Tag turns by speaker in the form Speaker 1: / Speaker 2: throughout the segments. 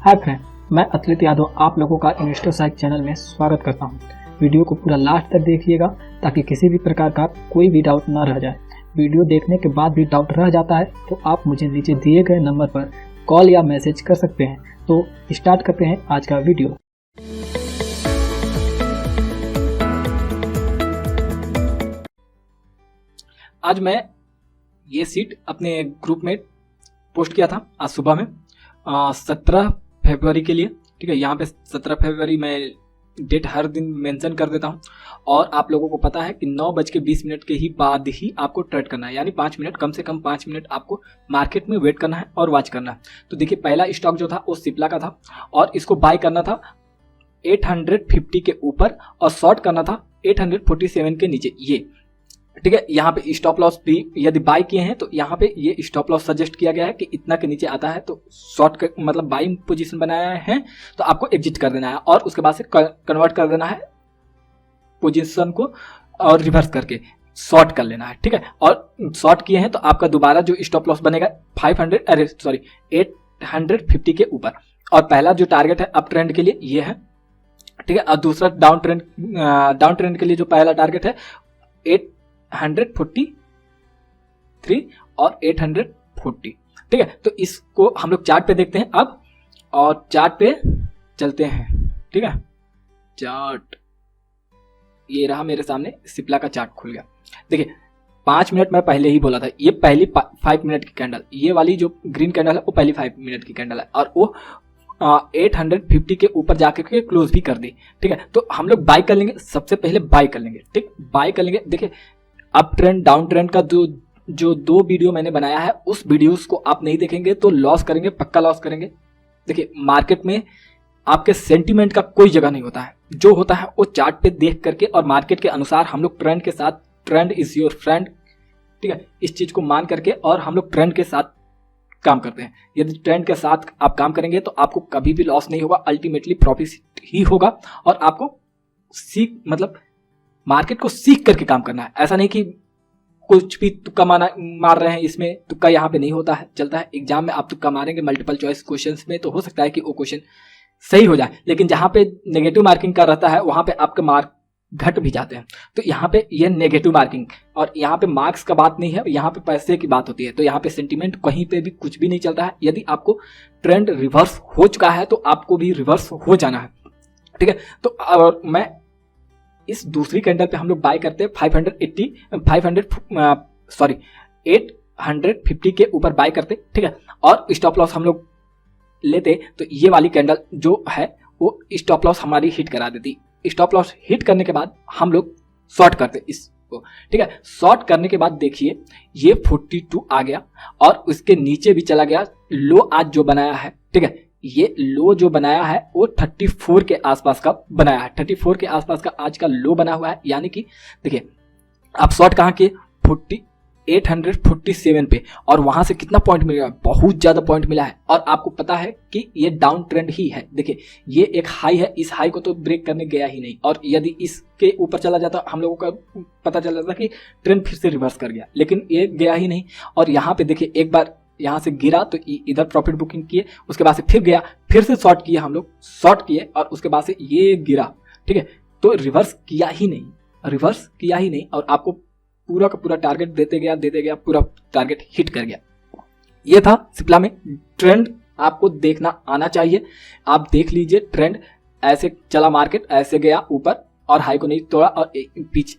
Speaker 1: Hi friend, मैं अतुलित यादव आप लोगों का इन्वेस्टर साइट चैनल में स्वागत करता हूं। वीडियो को पूरा लास्ट तक देखिएगा ताकि किसी भी प्रकार का कोई भी डाउट न रह जाए। वीडियो देखने के बाद भी डाउट रह जाता है तो आप मुझे नीचे दिए गए नंबर पर कॉल या मैसेज कर सकते हैं। तो स्टार्ट करते हैं आज का वीडियो। आज मैं ये सीट अपने ग्रुप में पोस्ट किया था आज सुबह में 17 फरवरी के लिए। ठीक है, यहाँ पे 17 फरवरी मैं डेट हर दिन मेंशन कर देता हूँ और आप लोगों को पता है कि 9:20 के ही बाद ही आपको ट्रेड करना है, यानी 5 मिनट, कम से कम 5 मिनट आपको मार्केट में वेट करना है और वॉच करना है। तो देखिए, पहला स्टॉक जो था वो सिप्ला का था और इसको बाय करना था 850 के ऊपर और शॉर्ट करना था 847 के नीचे। ये ठीक है, यहाँ पे स्टॉप लॉस भी यदि बाय किए हैं तो यहाँ पे ये स्टॉप लॉस सजेस्ट किया गया है कि इतना के नीचे आता है तो शॉर्ट मतलब बाइंग पोजीशन बनाया है तो आपको एग्जिट कर देना है और उसके बाद से कन्वर्ट कर देना है पोजीशन को और रिवर्स करके शॉर्ट कर लेना है। ठीक है, और शॉर्ट किए हैं तो आपका दोबारा जो स्टॉप लॉस बनेगा 850 के ऊपर और पहला जो टारगेट है अप ट्रेंड के लिए ये है। ठीक है, और दूसरा डाउन ट्रेंड के लिए जो पहला टारगेट है 843 और 840। ठीक है, तो इसको हम लोग चार्ट पे देखते हैं अब और चार्ट पे चलते हैं। ठीक है, चार्ट ये रहा मेरे सामने, सिप्ला का चार्ट खुल गया। देखिए 5 मिनट मैं पहले ही बोला था, ये पहली 5 मिनट की कैंडल, ये वाली जो ग्रीन कैंडल है वो पहली 5 मिनट की कैंडल है और वो 850 के ऊपर जाकर के क्लोज भी कर दी। ठीक है, तो हम लोग बाय कर लेंगे, सबसे पहले बाय कर लेंगे। ठीक, बाय कर लेंगे। देखिए अप ट्रेंड डाउन ट्रेंड का जो दो वीडियो मैंने बनाया है उस वीडियोस को आप नहीं देखेंगे तो लॉस करेंगे, पक्का लॉस करेंगे। देखिए मार्केट में आपके सेंटीमेंट का कोई जगह नहीं होता है, जो होता है वो चार्ट पे देख करके और मार्केट के अनुसार हम लोग ट्रेंड के साथ, ट्रेंड इज योर फ्रेंड, ठीक है, इस चीज को मान करके और हम लोग ट्रेंड के साथ काम करते हैं। यदि ट्रेंड के साथ आप काम करेंगे तो आपको कभी भी लॉस नहीं होगा, अल्टीमेटली प्रॉफिट ही होगा और आपको मतलब मार्केट को सीख करके काम करना है। ऐसा नहीं कि कुछ भी तुक्का मार रहे हैं, इसमें तुक्का यहाँ पे नहीं होता है, चलता है। एग्जाम में आप तुक्का मारेंगे मल्टीपल चॉइस क्वेश्चंस में तो हो सकता है कि वो क्वेश्चन सही हो जाए, लेकिन जहाँ पे नेगेटिव मार्किंग का रहता है वहां पे आपके मार्क घट भी जाते हैं। तो यहाँ पे ये नेगेटिव मार्किंग और यहाँ पे मार्क्स का बात नहीं है, यहाँ पे पैसे की बात होती है। तो यहाँ पे सेंटीमेंट कहीं पे भी कुछ भी नहीं चलता है। यदि आपको ट्रेंड रिवर्स हो चुका है तो आपको भी रिवर्स हो जाना है। ठीक है, तो मैं इस दूसरी कैंडल पे हम लोग बाय करते हैं 850 के ऊपर बाय करते। ठीक है, और स्टॉप लॉस हम लोग लेते तो ये वाली कैंडल जो है वो स्टॉप लॉस हमारी हिट करा देती। स्टॉप लॉस हिट करने के बाद हम लोग शॉर्ट करते इसको। ठीक है, शॉर्ट करने के बाद देखिए ये 42 आ गया और उसके नीचे भी चला गया। लो आज जो बनाया है, ठीक है, ये लो जो बनाया है वो 34 के आसपास का बनाया है। 34 के आसपास का आज का लो बना हुआ है, यानी कि देखिए आप शॉर्ट कहाँ के 847 पे और वहां से कितना पॉइंट मिला, बहुत ज्यादा पॉइंट मिला है। और आपको पता है कि ये डाउन ट्रेंड ही है। देखिए ये एक हाई है, इस हाई को तो ब्रेक करने गया ही नहीं और यदि इसके ऊपर चला जाता हम लोगों का पता चल जाता कि ट्रेंड फिर से रिवर्स कर गया, लेकिन ये गया ही नहीं। और यहाँ पे देखिए एक बार यहाँ से गिरा तो इधर प्रॉफिट बुकिंग किए, उसके बाद से फिर गया, फिर से शॉर्ट किए, हम लोग शॉर्ट किए और उसके बाद से ये गिरा। ठीक है, तो रिवर्स किया ही नहीं और आपको पूरा का पूरा टारगेट देते गया, पूरा टारगेट हिट कर गया। ये था सिप्ला में। ट्रेंड आपको देखना आना चाहिए, आप देख लीजिए ट्रेंड ऐसे चला, मार्केट ऐसे गया ऊपर और हाई को नहीं तोड़ा और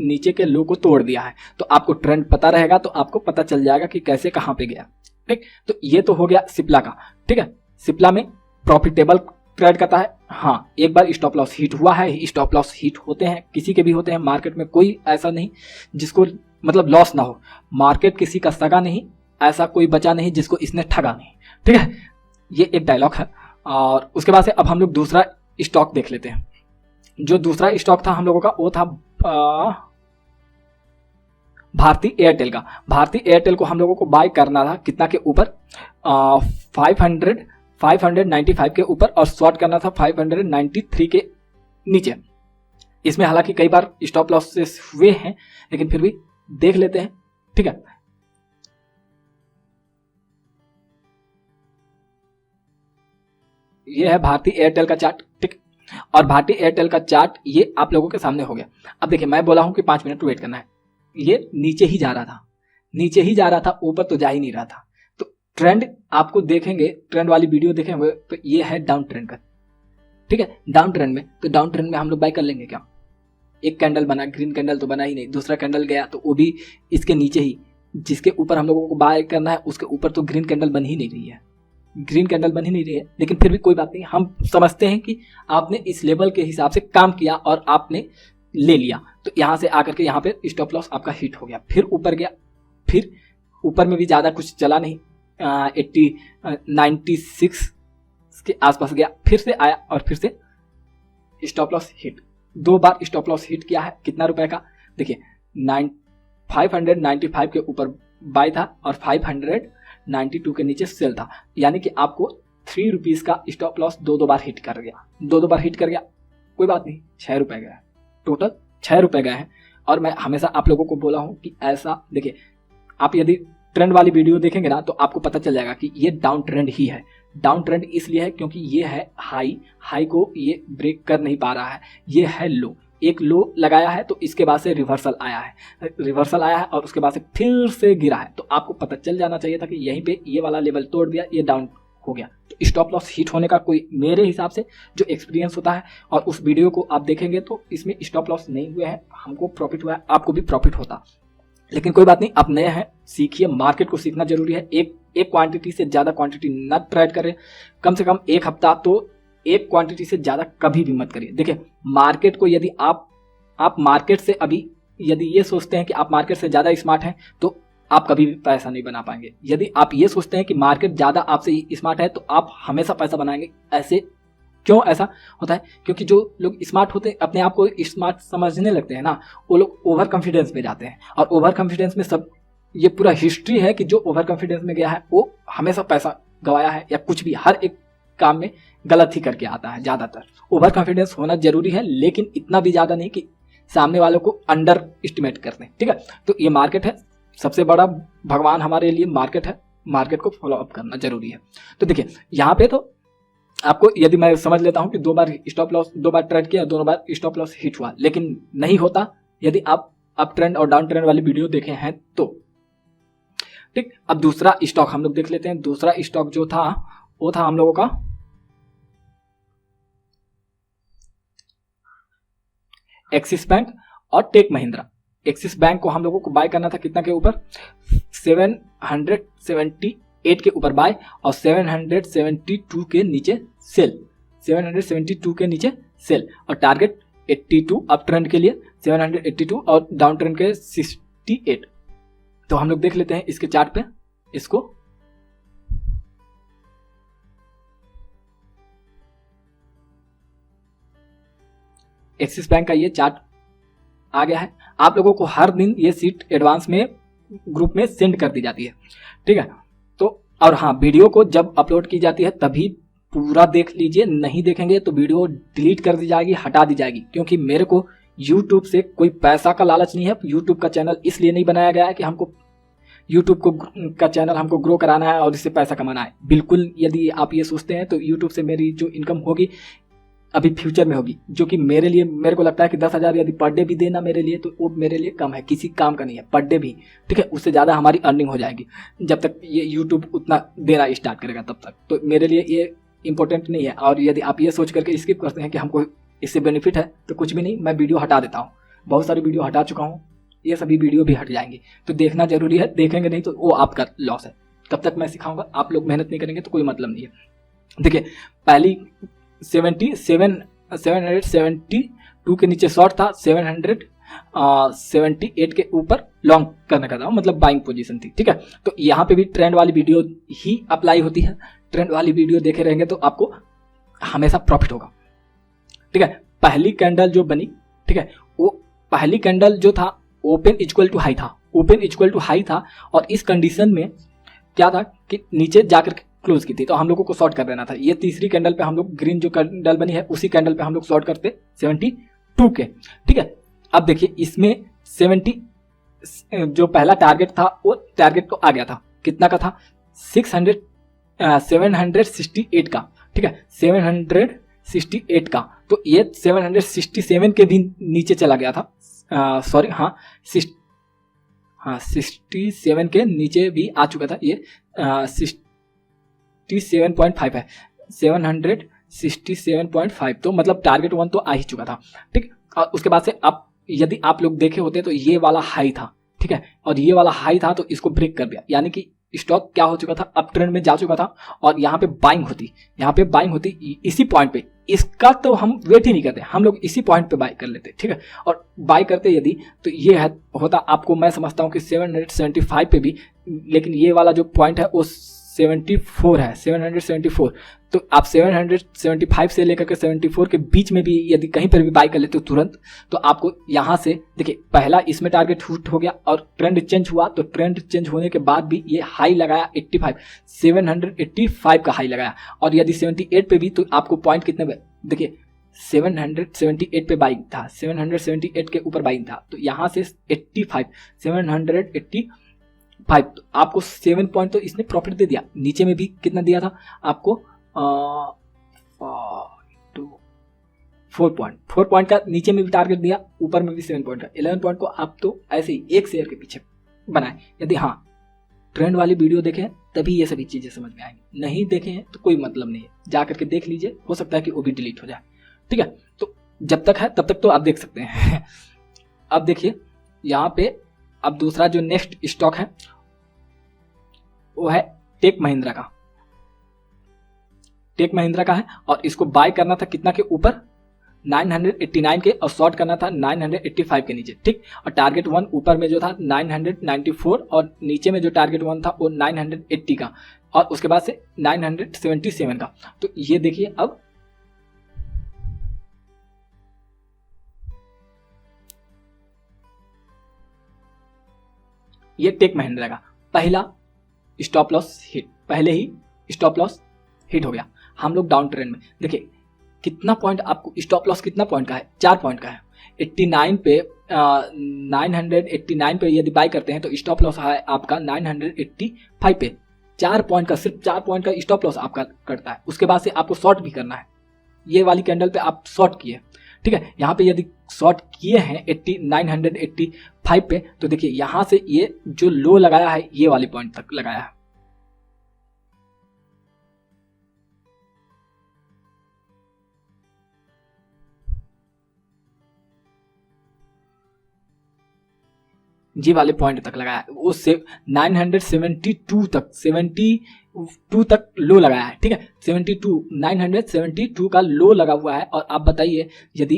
Speaker 1: नीचे के लो को तोड़ दिया है। तो आपको ट्रेंड पता रहेगा तो आपको पता चल जाएगा कि कैसे कहाँ पे गया। ठीक, तो ये तो हो गया सिप्ला का। ठीक है, सिप्ला में प्रॉफिटेबल ट्रेड करता है। हाँ, एक बार स्टॉप लॉस हिट हुआ है, स्टॉप लॉस हिट होते हैं, किसी के भी होते हैं। मार्केट में कोई ऐसा नहीं जिसको मतलब लॉस ना हो, मार्केट किसी का सगा नहीं, ऐसा कोई बचा नहीं जिसको इसने ठगा नहीं। ठीक है, ये एक डायलॉग है। और उसके बाद से अब हम लोग दूसरा स्टॉक देख लेते हैं। जो दूसरा स्टॉक था हम लोगों का वो था भारती एयरटेल का। भारती एयरटेल को हम लोगों को बाय करना था कितना के ऊपर, 595 के ऊपर और शॉर्ट करना था 593 के नीचे। इसमें हालांकि कई बार स्टॉप लॉसेस हुए हैं, लेकिन फिर भी देख लेते हैं। ठीक है, ये है भारतीय एयरटेल का चार्ट, ठीक। और भारतीय एयरटेल का चार्ट ये आप लोगों के सामने हो गया। अब देखिए मैं बोला हूं कि 5 मिनट वेट करना है, ये नीचे ही जा रहा था, नीचे ही जा रहा था, ऊपर तो जा ही नहीं रहा था। तो ट्रेंड आपको देखेंगे, ट्रेंड वाली वीडियो देखेंगे तो ये है डाउन ट्रेंड का, ठीक है, डाउन ट्रेंड में। तो डाउन ट्रेंड में हम लोग बाय कर लेंगे क्या? एक कैंडल बना, ग्रीन कैंडल तो बना ही नहीं, दूसरा कैंडल गया तो वो भी इसके नीचे ही, जिसके ऊपर हम लोगों को बाय करना है उसके ऊपर तो ग्रीन कैंडल बन ही नहीं रही है, ग्रीन कैंडल बन ही नहीं रही है। लेकिन फिर भी कोई बात नहीं, हम समझते हैं कि आपने इस लेवल के हिसाब से काम किया और आपने ले लिया, तो यहाँ से आकर के यहाँ पे स्टॉप लॉस आपका हिट हो गया, फिर ऊपर गया, फिर ऊपर में भी ज़्यादा कुछ चला नहीं, 96 के आसपास गया, फिर से आया और फिर से स्टॉप लॉस हिट। 2 बार स्टॉप लॉस हिट किया है, कितना रुपए का? देखिए 595 के ऊपर बाय था और 592 के नीचे सेल था, यानी कि आपको 3 रुपीज़ का स्टॉप लॉस 2 बार हिट कर गया, 2 बार हिट कर गया, कोई बात नहीं, 6 रुपए गए, टोटल 6 रुपए गए हैं। और मैं हमेशा आप लोगों को बोला हूं कि ऐसा देखिए, आप यदि ट्रेंड वाली वीडियो देखेंगे ना तो आपको पता चल जाएगा कि ये डाउन ट्रेंड ही है। डाउन ट्रेंड इसलिए है क्योंकि ये है हाई को ये ब्रेक कर नहीं पा रहा है, ये है लो, एक लो लगाया है तो इसके बाद से रिवर्सल आया है और उसके बाद से फिर से गिरा है। तो आपको पता चल जाना चाहिए था कि यहीं पे ये वाला लेवल तोड़ दिया, ये डाउन हो गया। तो स्टॉप लॉस हिट होने का कोई मेरे हिसाब से जो एक्सपीरियंस होता है, और उस वीडियो को आप देखेंगे तो इसमें स्टॉप लॉस नहीं हुए हैं, हमको प्रॉफिट हुआ है, आपको भी प्रॉफिट होता। लेकिन कोई बात नहीं, आप नए हैं, सीखिए, मार्केट को सीखना जरूरी है। एक क्वांटिटी से ज़्यादा क्वांटिटी न ट्रेड करें, कम से कम 1 हफ्ता तो एक क्वांटिटी से ज़्यादा कभी भी मत करिए। देखिए मार्केट को यदि आप मार्केट से अभी यदि ये सोचते हैं कि आप मार्केट से ज़्यादा स्मार्ट हैं तो आप कभी भी पैसा नहीं बना पाएंगे। यदि आप ये सोचते हैं कि मार्केट ज़्यादा आपसे स्मार्ट है तो आप हमेशा पैसा बनाएंगे। ऐसे क्यों ऐसा होता है? क्योंकि जो लोग स्मार्ट होते हैं, अपने आप को स्मार्ट समझने लगते हैं ना, वो लोग ओवर कॉन्फिडेंस में जाते हैं, और ओवर कॉन्फिडेंस में सब ये पूरा हिस्ट्री है कि जो ओवर कॉन्फिडेंस में गया है वो हमेशा पैसा गवाया है, या कुछ भी हर एक काम में गलत ही करके आता है। ज़्यादातर ओवर कॉन्फिडेंस होना जरूरी है, लेकिन इतना भी ज़्यादा नहीं कि सामने वालों को अंडर एस्टिमेट कर दें, ठीक है। तो ये मार्केट है, सबसे बड़ा भगवान हमारे लिए मार्केट है, मार्केट को फॉलो अप करना जरूरी है। तो देखिए यहाँ पे तो आपको, यदि मैं समझ लेता हूं कि 2 बार स्टॉप लॉस, 2 बार ट्रेड किया, 2 बार स्टॉप लॉस हिट हुआ, लेकिन नहीं होता यदि आप अप ट्रेंड और डाउन ट्रेंड वाली वीडियो देखे हैं तो, ठीक। अब दूसरा स्टॉक हम लोग देख लेते हैं। दूसरा स्टॉक जो था वो था हम लोगों का एक्सिस बैंक और टेक महिंद्रा। एक्सिस बैंक को हम लोगों को बाय करना था कितना के ऊपर? 778 के ऊपर बाय और 772 के नीचे सेल, 772 के नीचे सेल, और टारगेट 82 अप ट्रेंड के लिए 782 और डाउन ट्रेंड के 68। तो हम लोग देख लेते हैं इसके चार्ट पे, इसको एक्सिस बैंक का ये चार्ट आ गया है। आप लोगों को हर दिन ये सीट एडवांस में ग्रुप में सेंड कर दी जाती है, ठीक है। तो और हाँ, वीडियो को जब अपलोड की जाती है तभी पूरा देख लीजिए, नहीं देखेंगे तो वीडियो डिलीट कर दी जाएगी, हटा दी जाएगी, क्योंकि मेरे को YouTube से कोई पैसा का लालच नहीं है। YouTube का चैनल इसलिए नहीं बनाया गया है कि हमको YouTube का चैनल हमको ग्रो कराना है और इससे पैसा कमाना है। बिल्कुल, यदि आप ये सोचते हैं तो YouTube से मेरी जो इनकम होगी अभी फ्यूचर में होगी, जो कि मेरे को लगता है कि 10,000 यदि पर डे भी देना मेरे लिए तो वो मेरे लिए कम है, किसी काम का नहीं है, पर डे भी, ठीक है। उससे ज़्यादा हमारी अर्निंग हो जाएगी जब तक ये YouTube उतना देना स्टार्ट करेगा तब तक। तो मेरे लिए ये इंपॉर्टेंट नहीं है। और यदि आप ये सोच करके स्किप करते हैं कि हमको इससे बेनिफिट है तो कुछ भी नहीं, मैं वीडियो हटा देता हूँ, बहुत सारी वीडियो हटा चुका हूँ, ये सभी वीडियो भी हट जाएंगी। तो देखना जरूरी है, देखेंगे नहीं तो वो आपका लॉस है। तब तक मैं सिखाऊंगा, आप लोग मेहनत नहीं करेंगे तो कोई मतलब नहीं है। देखिए पहली 772 के नीचे शॉर्ट था, 778 के ऊपर लॉन्ग करने का था, मतलब बाइंग पोजीशन थी, ठीक है। तो यहाँ पे भी ट्रेंड वाली वीडियो ही अप्लाई होती है। ट्रेंड वाली वीडियो देखे रहेंगे तो आपको हमेशा प्रॉफिट होगा, ठीक है। पहली कैंडल जो बनी, ठीक है, वो पहली कैंडल जो था ओपन इक्वल टू हाई था, ओपन इक्वल टू हाई था, और इस कंडीशन में क्या था कि नीचे जाकर क्लोज की थी, तो हम लोगों को शॉर्ट कर देना था। ये तीसरी कैंडल पे हम लोग, ग्रीन जो कैंडल बनी है उसी कैंडल पे हम लोग शॉर्ट करते 72 के, ठीक है। अब देखिए इसमें 70 जो पहला टारगेट था वो टारगेट तो आ गया था, कितना का था? 768 का, ठीक ठीक है 768 का, तो ये 767 के भी नीचे चला गया था, सॉरी हाँ 67 के नीचे भी आ चुका था, ये 67.5 है, 767.5, तो मतलब टारगेट 1 तो आ ही चुका था, ठीक। और उसके बाद से अब यदि आप लोग देखे होते तो ये वाला हाई था, ठीक है, और ये वाला हाई था तो इसको ब्रेक कर दिया, यानी कि स्टॉक क्या हो चुका था, अप ट्रेंड में जा चुका था, और यहाँ पे बाइंग होती इसी पॉइंट पे। इसका तो हम वेट ही नहीं करते, हम लोग इसी पॉइंट पे बाय कर लेते, ठीक है। और बाय करते यदि तो ये होता आपको, मैं समझता हूँ कि 775 पे भी, लेकिन ये वाला जो पॉइंट है वो 74 है, 774, तो आप 775 से लेकर के 74 के बीच में भी यदि कहीं पर भी बाय कर लेते हो तुरंत, तो आपको यहाँ से देखिए पहला इसमें टारगेट हिट हो गया और ट्रेंड चेंज हुआ, तो ट्रेंड चेंज होने के बाद भी ये हाई लगाया 785 का हाई लगाया, और यदि 78 पे भी तो आपको पॉइंट कितने पे, देखिए 778 पे बाइंग था, 778 के ऊपर बाइंग था, तो यहाँ से 785 तो आपको 7 पॉइंट तो इसने प्रॉफिट दे दिया। नीचे में भी कितना दिया था आपको, 4 पॉइंट का नीचे में भी टारगेट दिया, ऊपर में भी 7 पॉइंट का, 11 पॉइंट को आप तो ऐसे ही एक शेयर के पीछे बनाए। यदि हाँ ट्रेंड वाली वीडियो देखें तभी ये सभी चीजें समझ में आएंगी, नहीं देखे हैं तो कोई मतलब नहीं है, जा करके देख लीजिए, हो सकता है कि वो भी डिलीट हो जाए, ठीक है। तो जब तक है तब तक तो आप देख सकते हैं। अब देखिए यहाँ पे अब दूसरा जो नेक्स्ट स्टॉक है वो है टेक महिंद्रा का है, और इसको बाय करना था कितना के ऊपर, 989 के, और शॉर्ट करना था 985 के नीचे, ठीक। और टारगेट 1 ऊपर में जो था 994, और नीचे में जो टारगेट 1 था वो 980 का, और उसके बाद से 977 का। तो ये देखिए अब ये टेक महिंद्रा का पहला स्टॉप लॉस हिट, पहले ही स्टॉप लॉस हिट हो गया। हम लोग डाउन ट्रेंड में देखिए कितना पॉइंट, आपको स्टॉप लॉस कितना पॉइंट का है, 4 पॉइंट का है, 89 पे 989 पे यदि बाय करते हैं तो स्टॉप लॉस है आपका 985 पे, 4 पॉइंट का, सिर्फ 4 पॉइंट का स्टॉप लॉस आपका करता है। उसके बाद से आपको शॉर्ट भी करना है, ये वाली कैंडल पे आप शॉर्ट किए, ठीक है। यहाँ पे यदि शॉर्ट किए हैं 985 पे, तो देखिए यहाँ से ये जो लो लगाया है ये वाली पॉइंट तक लगाया है, जी वाले पॉइंट तक लगाया है, वो 972 तक लो लगाया है, ठीक है। 972 का लो लगा हुआ है, और आप बताइए यदि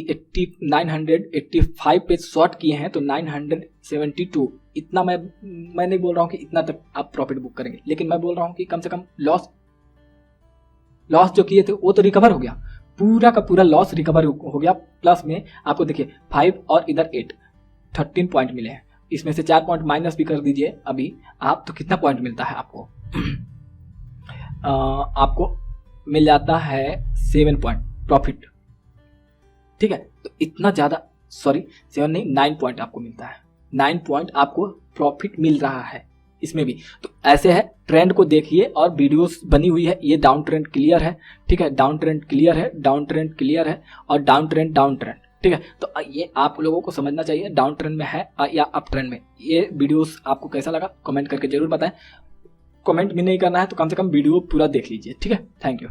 Speaker 1: 985 पे शॉर्ट किए हैं तो 972, इतना मैं नहीं बोल रहा हूँ कि इतना तक आप प्रॉफिट बुक करेंगे, लेकिन मैं बोल रहा हूँ कि कम से कम लॉस जो किए थे वो तो रिकवर हो गया, पूरा का पूरा लॉस रिकवर हो गया। प्लस में आपको देखिए 5 और इधर 8, 13 पॉइंट मिले हैं, इसमें से 4 पॉइंट माइनस भी कर दीजिए अभी आप, तो कितना पॉइंट मिलता है आपको? आपको मिल जाता है 7 पॉइंट प्रॉफिट, ठीक है। तो इतना ज्यादा, सॉरी 7 नहीं 9 पॉइंट आपको मिलता है, 9 पॉइंट आपको प्रॉफिट मिल रहा है इसमें भी। तो ऐसे है, ट्रेंड को देखिए, और वीडियोस बनी हुई है, ये डाउन ट्रेंड क्लियर है, ठीक है, डाउन ट्रेंड क्लियर है, डाउन ट्रेंड क्लियर है, और डाउन ट्रेंड, ठीक है। तो ये आप लोगों को समझना चाहिए डाउन ट्रेंड में है या अप ट्रेंड में। ये वीडियोस आपको कैसा लगा कमेंट करके जरूर बताएं, कमेंट भी नहीं करना है तो कम से कम वीडियो पूरा देख लीजिए, ठीक है। Thank you.